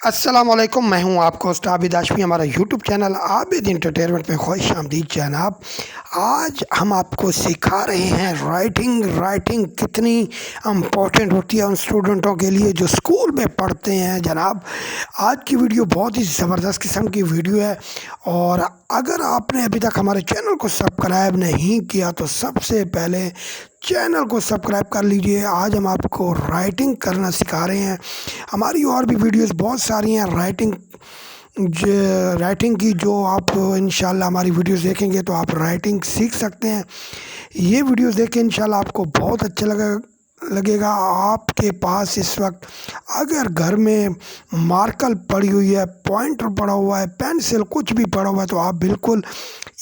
السلام علیکم، میں ہوں آپ کو ہوسٹ عابد ہاشمی۔ ہمارا یوٹیوب چینل عابد انٹرٹینمنٹ میں خوش آمدید جناب۔ آج ہم آپ کو سکھا رہے ہیں رائٹنگ کتنی امپورٹنٹ ہوتی ہے ان اسٹوڈنٹوں کے لیے جو اسکول میں پڑھتے ہیں جناب۔ آج کی ویڈیو بہت ہی زبردست قسم کی ویڈیو ہے، اور اگر آپ نے ابھی تک ہمارے چینل کو سبسکرائب نہیں کیا تو سب سے پہلے چینل کو سبسکرائب کر لیجئے۔ آج ہم آپ کو رائٹنگ کرنا سکھا رہے ہیں۔ ہماری اور بھی ویڈیوز بہت ساری ہیں رائٹنگ کی، جو آپ انشاءاللہ ہماری ویڈیوز دیکھیں گے تو آپ رائٹنگ سیکھ سکتے ہیں۔ یہ ویڈیوز دیکھ کے انشاءاللہ آپ کو بہت اچھا لگے گا۔ آپ کے پاس اس وقت اگر گھر میں مارکر پڑی ہوئی ہے، پوائنٹر پڑا ہوا ہے، پینسل کچھ بھی پڑا ہوا ہے، تو آپ بالکل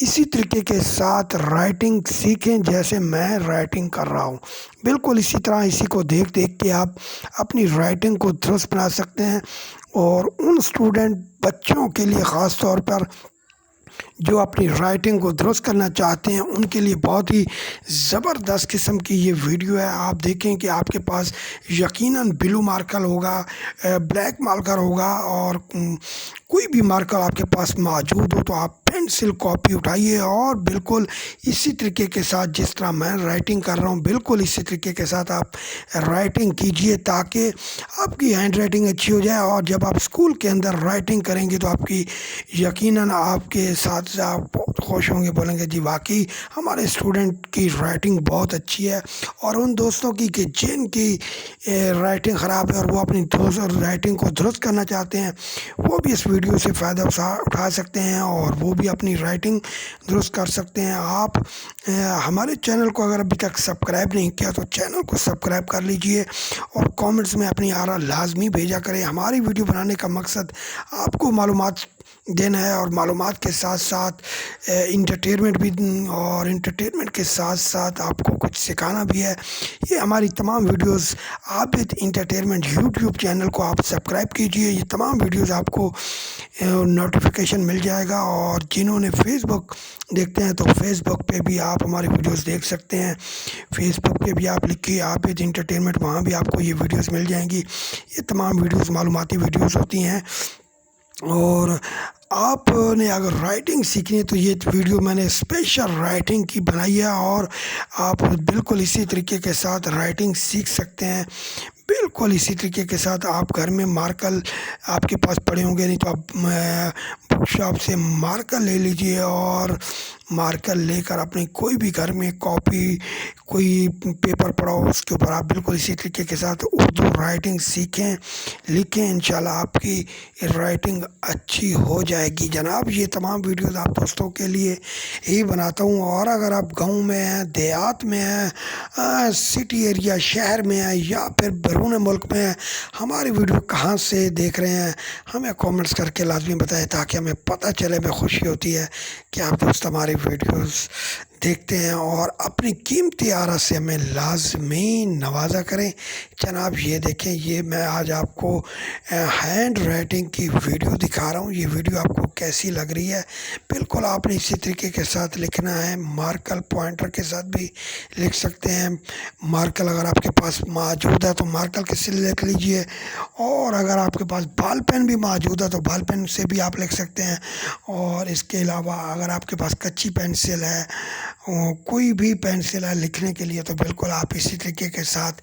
اسی طریقے کے ساتھ رائٹنگ سیکھیں جیسے میں رائٹنگ کر رہا ہوں۔ بالکل اسی طرح اسی کو دیکھ کے آپ اپنی رائٹنگ کو درست بنا سکتے ہیں، اور ان بچوں کے لیے خاص طور پر جو اپنی رائٹنگ کو درست کرنا چاہتے ہیں ان کے لیے بہت ہی زبردست قسم کی یہ ویڈیو ہے۔ آپ دیکھیں کہ آپ کے پاس یقیناً بلو مارکر ہوگا، بلیک مارکر ہوگا، اور کوئی بھی مارکر آپ کے پاس موجود ہو تو آپ پینسل کاپی اٹھائیے اور بالکل اسی طریقے کے ساتھ جس طرح میں رائٹنگ کر رہا ہوں بالکل اسی طریقے کے ساتھ آپ رائٹنگ کیجئے تاکہ آپ کی ہینڈ رائٹنگ اچھی ہو جائے۔ اور جب آپ اسکول کے اندر رائٹنگ کریں گے تو آپ کی یقیناً آپ کے ساتھ آپ بہت خوش ہوں گے، بولیں گے جی واقعی ہمارے اسٹوڈنٹ کی رائٹنگ بہت اچھی ہے۔ اور ان دوستوں کی کہ جن کی رائٹنگ خراب ہے اور وہ اپنی رائٹنگ کو درست کرنا چاہتے ہیں، وہ بھی اس ویڈیو سے فائدہ اٹھا سکتے ہیں اور وہ بھی اپنی رائٹنگ درست کر سکتے ہیں۔ آپ ہمارے چینل کو اگر ابھی تک سبسکرائب نہیں کیا تو چینل کو سبسکرائب کر لیجئے، اور کامنٹس میں اپنی آراء لازمی بھیجا کریں۔ ہماری ویڈیو بنانے کا مقصد آپ کو معلومات دینا ہے، اور معلومات کے ساتھ ساتھ انٹرٹینمنٹ بھی، اور انٹرٹینمنٹ کے ساتھ ساتھ آپ کو کچھ سکھانا بھی ہے۔ یہ ہماری تمام ویڈیوز عابد انٹرٹینمنٹ یوٹیوب چینل کو آپ سبسکرائب کیجئے۔ یہ تمام ویڈیوز آپ کو نوٹیفیکیشن مل جائے گا، اور جنہوں نے فیس بک دیکھتے ہیں تو فیس بک پہ بھی آپ ہماری ویڈیوز دیکھ سکتے ہیں۔ فیس بک پہ بھی آپ لکھیے عابد انٹرٹینمنٹ، وہاں بھی آپ کو یہ ویڈیوز مل جائیں گی۔ یہ تمام ویڈیوز معلوماتی ویڈیوز ہوتی ہیں، اور آپ نے اگر رائٹنگ سیکھنی ہے تو یہ ویڈیو میں نے اسپیشل رائٹنگ کی بنائی ہے، اور آپ بالکل اسی طریقے کے ساتھ رائٹنگ سیکھ سکتے ہیں۔ بالکل اسی طریقے کے ساتھ آپ گھر میں مارکر آپ کے پاس پڑے ہوں گے، نہیں تو آپ بک شاپ سے مارکر لے لیجئے، اور مارکر لے کر اپنی کوئی بھی گھر میں کاپی کوئی پیپر پڑا ہو اس کے اوپر آپ بالکل اسی طریقے کے ساتھ اردو رائٹنگ سیکھیں، لکھیں۔ انشاءاللہ آپ کی رائٹنگ اچھی ہو جائے گی جناب۔ یہ تمام ویڈیوز آپ دوستوں کے لیے ہی بناتا ہوں، اور اگر آپ گاؤں میں ہیں، دیہات میں ہیں، سٹی ایریا شہر میں ہیں، یا پھر بیرون ملک میں ہیں، ہماری ویڈیو کہاں سے دیکھ رہے ہیں ہمیں کامنٹس کر کے لازمی بتائیں تاکہ ہمیں پتہ چلے۔ میں خوشی ہوتی ہے کہ آپ دوست ہماری ویڈیوز دیکھتے ہیں، اور اپنی قیمتی آراء سے ہمیں لازمی نوازا کریں جناب۔ یہ دیکھیں، یہ میں آج آپ کو ہینڈ رائٹنگ کی ویڈیو دکھا رہا ہوں۔ یہ ویڈیو آپ کو کیسی لگ رہی ہے؟ بالکل آپ نے اسی طریقے کے ساتھ لکھنا ہے، مارکر پوائنٹر کے ساتھ بھی لکھ سکتے ہیں۔ مارکر اگر آپ کے پاس موجود ہے تو مارکر کے سے لکھ لیجئے، اور اگر آپ کے پاس بال پین بھی موجود ہے تو بال پین سے بھی آپ لکھ سکتے ہیں۔ اور اس کے علاوہ اگر آپ کے پاس کچی پینسل ہے، کوئی بھی پینسل ہے لکھنے کے لیے، تو بالکل آپ اسی طریقے کے ساتھ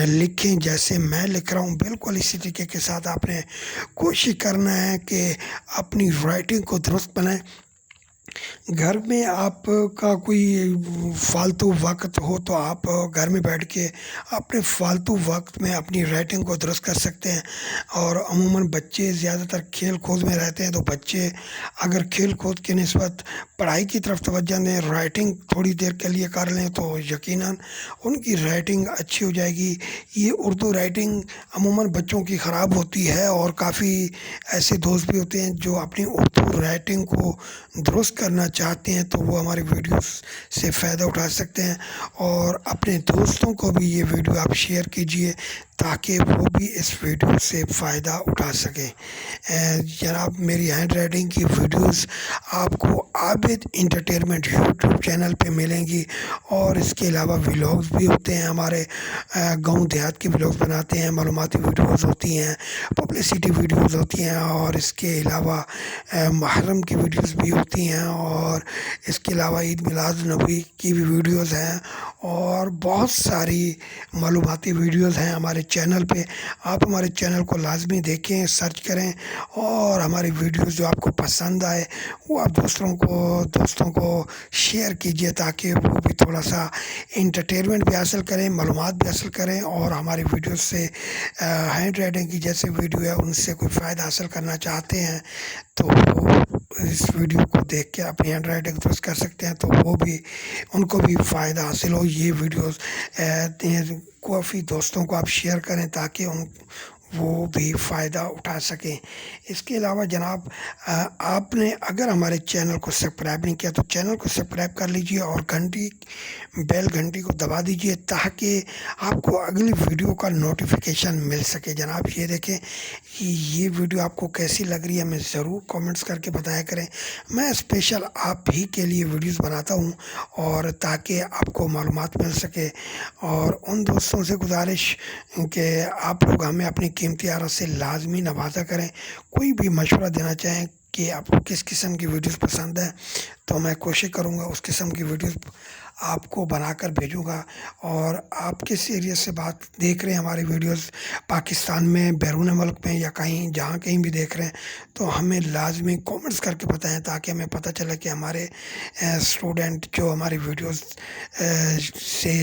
لکھیں جیسے میں لکھ رہا ہوں۔ بالکل اسی طریقے کے ساتھ آپ نے کوشش کرنا ہے کہ اپنی رائٹنگ کو درست بنائیں۔ گھر میں آپ کا کوئی فالتو وقت ہو تو آپ گھر میں بیٹھ کے اپنے فالتو وقت میں اپنی رائٹنگ کو درست کر سکتے ہیں۔ اور عموماً بچے زیادہ تر کھیل کود میں رہتے ہیں، تو بچے اگر کھیل کود کے نسبت پڑھائی کی طرف توجہ دیں، رائٹنگ تھوڑی دیر کے لیے کر لیں، تو یقیناً ان کی رائٹنگ اچھی ہو جائے گی۔ یہ اردو رائٹنگ عموماً بچوں کی خراب ہوتی ہے، اور کافی ایسے دوست بھی ہوتے ہیں جو اپنی اردو رائٹنگ کو درست کرنا چاہتے ہیں، تو وہ ہماری ویڈیوز سے فائدہ اٹھا سکتے ہیں۔ اور اپنے دوستوں کو بھی یہ ویڈیو آپ شیئر کیجئے تاکہ وہ بھی اس ویڈیو سے فائدہ اٹھا سکیں۔ جناب میری ہینڈ رائٹنگ کی ویڈیوز آپ کو عابد انٹرٹینمنٹ یوٹیوب چینل پہ ملیں گی، اور اس کے علاوہ ولاگز بھی ہوتے ہیں ہمارے، گاؤں دیہات کی ولاگز بناتے ہیں، معلوماتی ویڈیوز ہوتی ہیں، پبلسٹی ویڈیوز ہوتی ہیں، اور اس کے علاوہ محرم کی ویڈیوز بھی ہوتی ہیں، اور اس کے علاوہ عید میلاد نبی کی بھی ویڈیوز ہیں، اور بہت ساری معلوماتی ویڈیوز ہیں ہمارے چینل پہ۔ آپ ہمارے چینل کو لازمی دیکھیں، سرچ کریں، اور ہماری ویڈیوز جو آپ کو پسند آئے وہ آپ دوستوں کو شیئر کیجیے، تاکہ وہ بھی تھوڑا سا انٹرٹینمنٹ بھی حاصل کریں، معلومات بھی حاصل کریں، اور ہماری ویڈیوز سے ہینڈ رائٹنگ کی جیسے ویڈیو ہے ان سے کوئی فائدہ حاصل کرنا چاہتے ہیں تو وہ اس ویڈیو کو دیکھ کے اپنی ہینڈ رائٹنگ درست کر سکتے ہیں، تو وہ بھی ان کو بھی فائدہ حاصل ہو۔ یہ ویڈیوز کافی دوستوں کو آپ شیئر کریں تاکہ وہ بھی فائدہ اٹھا سکیں۔ اس کے علاوہ جناب آپ نے اگر ہمارے چینل کو سبسکرائب نہیں کیا تو چینل کو سبسکرائب کر لیجئے، اور بیل گھنٹی کو دبا دیجئے تاکہ آپ کو اگلی ویڈیو کا نوٹیفیکیشن مل سکے۔ جناب یہ دیکھیں کہ یہ ویڈیو آپ کو کیسی لگ رہی ہے، ہمیں ضرور کامنٹس کر کے بتایا کریں۔ میں اسپیشل آپ ہی کے لیے ویڈیوز بناتا ہوں، اور تاکہ آپ کو معلومات مل سکے، اور ان دوستوں سے گزارش کہ آپ لوگ ہمیں اپنی قیمتی آراء سے لازمی نوازا کریں۔ کوئی بھی مشورہ دینا چاہیں کہ آپ کو کس قسم کی ویڈیوز پسند ہے تو میں کوشش کروں گا اس قسم کی ویڈیوز آپ کو بنا کر بھیجوں گا۔ اور آپ کس ایریا سے بات دیکھ رہے ہیں ہماری ویڈیوز، پاکستان میں، بیرون ملک میں، یا کہیں بھی دیکھ رہے ہیں، تو ہمیں لازمی کامنٹس کر کے بتائیں تاکہ ہمیں پتہ چلے کہ ہمارے اسٹوڈنٹ جو ہماری ویڈیوز سے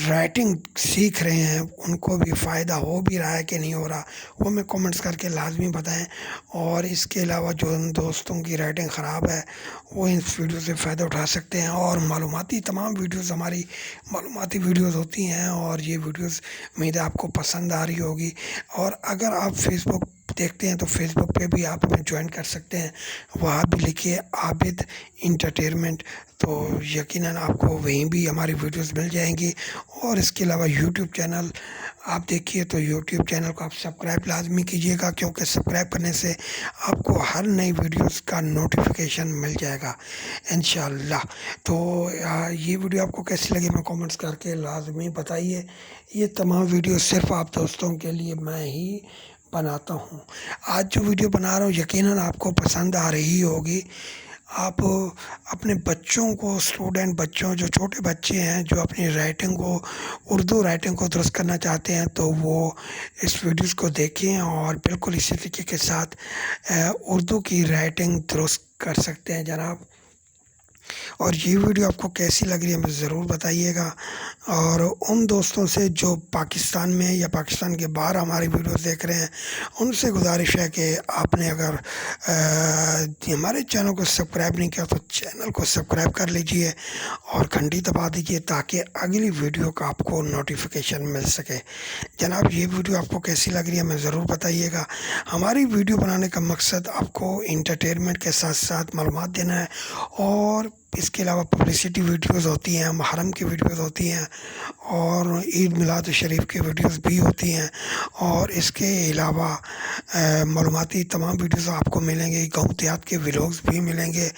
رائٹنگ سیکھ رہے ہیں ان کو بھی فائدہ ہو بھی رہا ہے کہ نہیں ہو رہا، وہ ہمیں کامنٹس کر کے لازمی بتائیں۔ اور اس کے علاوہ جو ان دوستوں کی رائٹنگ خراب ہے وہ اس ویڈیو سے فائدہ اٹھا سکتے ہیں، اور تمام ویڈیوز ہماری معلوماتی ویڈیوز ہوتی ہیں، اور یہ ویڈیوز امید ہے آپ کو پسند آ رہی ہوگی۔ اور اگر آپ فیس بک دیکھتے ہیں تو فیس بک پہ بھی آپ ہمیں جوائن کر سکتے ہیں، وہاں بھی لکھیے عابد انٹرٹینمنٹ، تو یقیناً آپ کو وہیں بھی ہماری ویڈیوز مل جائیں گی۔ اور اس کے علاوہ یوٹیوب چینل آپ دیکھیے تو یوٹیوب چینل کو آپ سبسکرائب لازمی کیجیے گا، کیونکہ سبسکرائب کرنے سے آپ کو ہر نئی ویڈیوز کا نوٹیفیکیشن مل جائے گا انشاءاللہ۔ تو یہ ویڈیو آپ کو کیسی لگی میں کامنٹس کر کے لازمی بتائیے۔ یہ تمام ویڈیو صرف آپ دوستوں کے لیے میں ہی بناتا ہوں۔ آج جو ویڈیو بنا رہا ہوں یقیناً آپ کو پسند آ رہی ہوگی۔ آپ اپنے بچوں کو، اسٹوڈنٹ بچوں، جو چھوٹے بچے ہیں جو اپنی اردو رائٹنگ کو درست کرنا چاہتے ہیں، تو وہ اس ویڈیوز کو دیکھیں اور بالکل اسی طریقے کے ساتھ اردو کی رائٹنگ درست کر سکتے ہیں جناب۔ اور یہ ویڈیو آپ کو کیسی لگ رہی ہے ہمیں ضرور بتائیے گا۔ اور ان دوستوں سے جو پاکستان میں یا پاکستان کے باہر ہماری ویڈیوز دیکھ رہے ہیں ان سے گزارش ہے کہ آپ نے اگر ہمارے چینل کو سبسکرائب نہیں کیا تو چینل کو سبسکرائب کر لیجئے اور گھنٹی دبا دیجئے تاکہ اگلی ویڈیو کا آپ کو نوٹیفیکیشن مل سکے۔ جناب یہ ویڈیو آپ کو کیسی لگ رہی ہے ہمیں ضرور بتائیے گا۔ ہماری ویڈیو بنانے کا مقصد آپ کو انٹرٹینمنٹ کے ساتھ ساتھ معلومات دینا ہے، اور اس کے علاوہ پبلسٹی ویڈیوز ہوتی ہیں، محرم کی ویڈیوز ہوتی ہیں، اور عید میلاد شریف کی ویڈیوز بھی ہوتی ہیں، اور اس کے علاوہ معلوماتی تمام ویڈیوز آپ کو ملیں گے، گاؤں دیہات کے ولاگز بھی ملیں گے،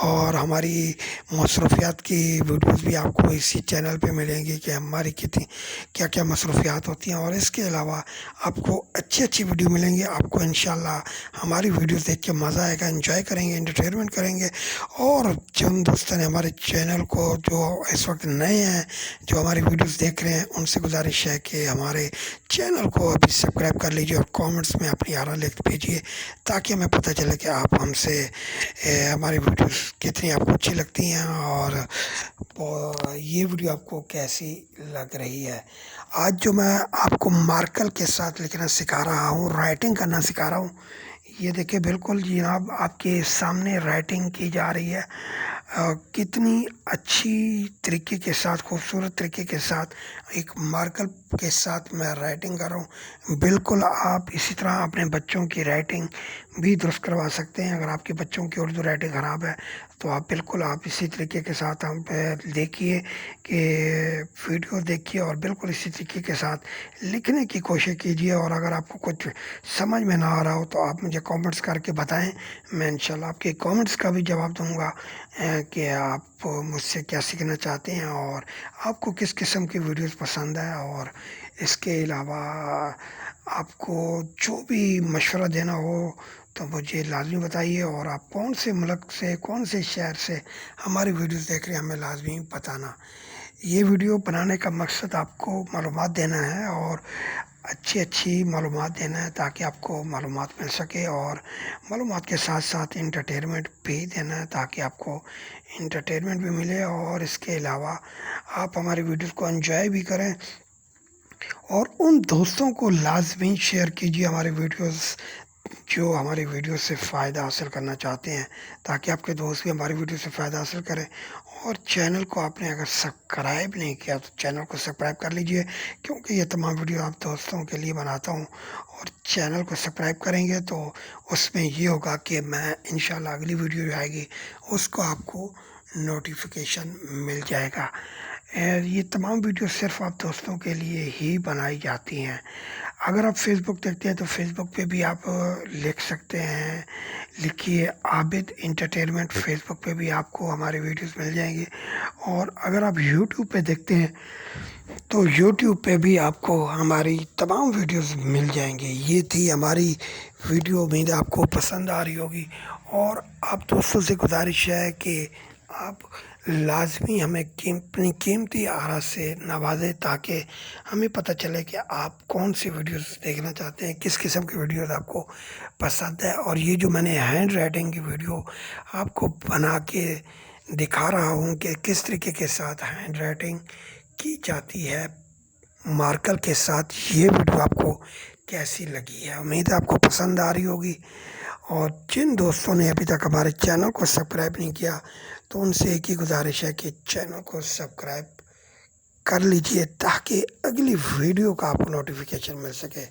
اور ہماری مصروفیات کی ویڈیوز بھی آپ کو اسی چینل پہ ملیں گی کہ ہماری کیا کیا مصروفیات ہوتی ہیں۔ اور اس کے علاوہ آپ کو اچھی ویڈیو ملیں گی۔ آپ کو انشاءاللہ ہماری ویڈیوز دیکھ کے مزہ آئے گا، انجوائے کریں گے، انٹرٹینمنٹ کریں گے۔ اور جن دوستوں نے ہمارے چینل کو جو اس وقت نئے ہیں جو ہماری ویڈیوز دیکھ رہے ہیں ان سے گزارش ہے کہ ہمارے چینل کو ابھی سبسکرائب کر لیجئے، اور کامنٹس میں اپنی آراء لکھ بھیجیے تاکہ ہمیں پتہ چلے کہ آپ ہم سے ہماری ویڈیوز کتنی آپ کو اچھی لگتی ہیں، اور یہ ویڈیو آپ کو کیسی لگ رہی ہے۔ آج جو میں آپ کو مارکر کے ساتھ لکھنا سکھا رہا ہوں، رائٹنگ کرنا سکھا رہا ہوں، یہ دیکھیں بالکل جناب آپ کے سامنے رائٹنگ کی جا رہی ہے، کتنی اچھی طریقے کے ساتھ، خوبصورت طریقے کے ساتھ ایک مارکر کے ساتھ میں رائٹنگ کر رہا ہوں، بالکل آپ اسی طرح اپنے بچوں کی رائٹنگ بھی درست کروا سکتے ہیں۔ اگر آپ کے بچوں کی اردو رائٹنگ خراب ہے تو آپ بالکل اسی طریقے کے ساتھ ہم دیکھیے کہ ویڈیو دیکھیے اور بالکل اسی طریقے کے ساتھ لکھنے کی کوشش کیجیے۔ اور اگر آپ کو کچھ سمجھ میں نہ آ رہا ہو تو آپ مجھے کامنٹس کر کے بتائیں، میں انشاءاللہ آپ کے کامنٹس کا بھی جواب دوں گا کہ آپ مجھ سے کیا سیکھنا چاہتے ہیں اور آپ کو کس قسم کی ویڈیوز پسند ہے۔ اور اس کے علاوہ آپ کو جو بھی مشورہ دینا ہو تو مجھے لازمی بتائیے، اور آپ کون سے ملک سے، کون سے شہر سے ہماری ویڈیوز دیکھ رہے ہیں ہمیں لازمی بتانا۔ یہ ویڈیو بنانے کا مقصد آپ کو معلومات دینا ہے، اور اچھی معلومات دینا ہے تاکہ آپ کو معلومات مل سکے، اور معلومات کے ساتھ ساتھ انٹرٹینمنٹ بھی دینا ہے تاکہ آپ کو انٹرٹینمنٹ بھی ملے، اور اس کے علاوہ آپ ہماری ویڈیوز کو انجوائے بھی کریں۔ اور ان دوستوں کو لازمی شیئر کیجیے ہماری ویڈیوز جو ہماری ویڈیو سے فائدہ حاصل کرنا چاہتے ہیں، تاکہ آپ کے دوست بھی ہماری ویڈیو سے فائدہ حاصل کریں۔ اور چینل کو آپ نے اگر سبسکرائب نہیں کیا تو چینل کو سبسکرائب کر لیجئے، کیونکہ یہ تمام ویڈیو آپ دوستوں کے لیے بناتا ہوں۔ اور چینل کو سبسکرائب کریں گے تو اس میں یہ ہوگا کہ میں انشاءاللہ اگلی ویڈیو جو آئے گی اس کو آپ کو نوٹیفیکیشن مل جائے گا۔ یہ تمام ویڈیو صرف آپ دوستوں کے لیے ہی بنائی جاتی ہیں۔ اگر آپ فیس بک دیکھتے ہیں تو فیس بک پہ بھی آپ لکھ سکتے ہیں، لکھیے عابد انٹرٹینمنٹ، فیس بک پہ بھی آپ کو ہمارے ویڈیوز مل جائیں گے۔ اور اگر آپ یوٹیوب پہ دیکھتے ہیں تو یوٹیوب پہ بھی آپ کو ہماری تمام ویڈیوز مل جائیں گے۔ یہ تھی ہماری ویڈیو، امید ہے آپ کو پسند آ رہی ہوگی، اور آپ دوستوں سے گزارش ہے کہ آپ لازمی ہمیں اپنی قیمتی آرا سے نوازیں تاکہ ہمیں پتہ چلے کہ آپ کون سی ویڈیوز دیکھنا چاہتے ہیں، کس قسم کی ویڈیوز آپ کو پسند ہے۔ اور یہ جو میں نے ہینڈ رائٹنگ کی ویڈیو آپ کو بنا کے دکھا رہا ہوں کہ کس طریقے کے ساتھ ہینڈ رائٹنگ کی جاتی ہے مارکر کے ساتھ، یہ ویڈیو آپ کو کیسی لگی ہے، امید ہے آپ کو پسند آ رہی ہوگی۔ اور جن دوستوں نے ابھی تک ہمارے چینل کو سبسکرائب نہیں کیا تو ان سے ایک ہی گزارش ہے کہ چینل کو سبسکرائب کر لیجئے تاکہ اگلی ویڈیو کا آپ کو نوٹیفیکیشن مل سکے۔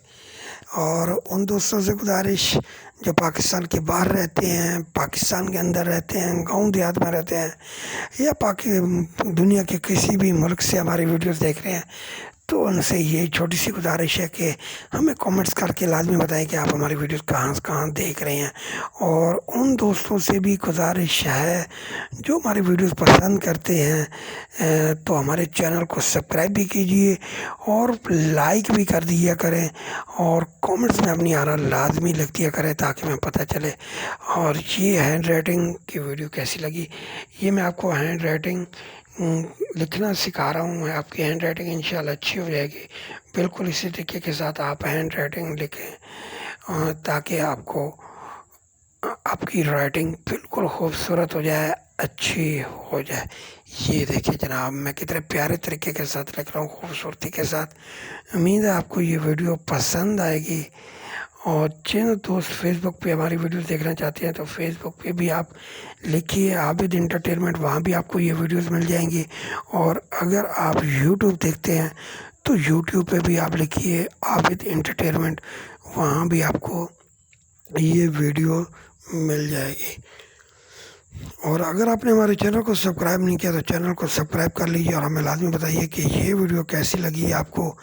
اور ان دوستوں سے گزارش جو پاکستان کے باہر رہتے ہیں، پاکستان کے اندر رہتے ہیں، گاؤں دیہات میں رہتے ہیں، یا دنیا کے کسی بھی ملک سے ہماری ویڈیوز دیکھ رہے ہیں، تو ان سے یہ چھوٹی سی گزارش ہے کہ ہمیں کامنٹس کر کے لازمی بتائیں کہ آپ ہماری ویڈیوز کہاں دیکھ رہے ہیں۔ اور ان دوستوں سے بھی گزارش ہے جو ہماری ویڈیوز پسند کرتے ہیں تو ہمارے چینل کو سبسکرائب بھی کیجئے اور لائک بھی کر دیا کریں، اور کامنٹس میں اپنی آرا لازمی لکھ دیا کریں تاکہ ہمیں پتہ چلے۔ اور یہ ہینڈ رائٹنگ کی ویڈیو کیسی لگی، یہ میں آپ کو ہینڈ رائٹنگ لکھنا سکھا رہا ہوں، آپ کی ہینڈ رائٹنگ انشاءاللہ اچھی ہو جائے گی۔ بالکل اسی طریقے کے ساتھ آپ ہینڈ رائٹنگ لکھیں تاکہ آپ کی رائٹنگ بالکل خوبصورت ہو جائے، اچھی ہو جائے۔ یہ دیکھیں جناب میں کتنے پیارے طریقے کے ساتھ لکھ رہا ہوں، خوبصورتی کے ساتھ۔ امید ہے آپ کو یہ ویڈیو پسند آئے گی۔ اور جن دوست فیس بک پہ ہماری ویڈیوز دیکھنا چاہتے ہیں تو فیس بک پہ بھی آپ لکھیے عابد انٹرٹینمنٹ، وہاں بھی آپ کو یہ ویڈیوز مل جائیں گی۔ اور اگر آپ یوٹیوب دیکھتے ہیں تو یوٹیوب پہ بھی آپ لکھیے عابد انٹرٹینمنٹ، وہاں بھی آپ کو یہ ویڈیو مل جائے گی۔ اور اگر آپ نے ہمارے چینل کو سبسکرائب نہیں کیا تو چینل کو سبسکرائب کر لیجیے، اور ہمیں لازمی بتائیے کہ یہ ویڈیو کیسی لگی آپ کو۔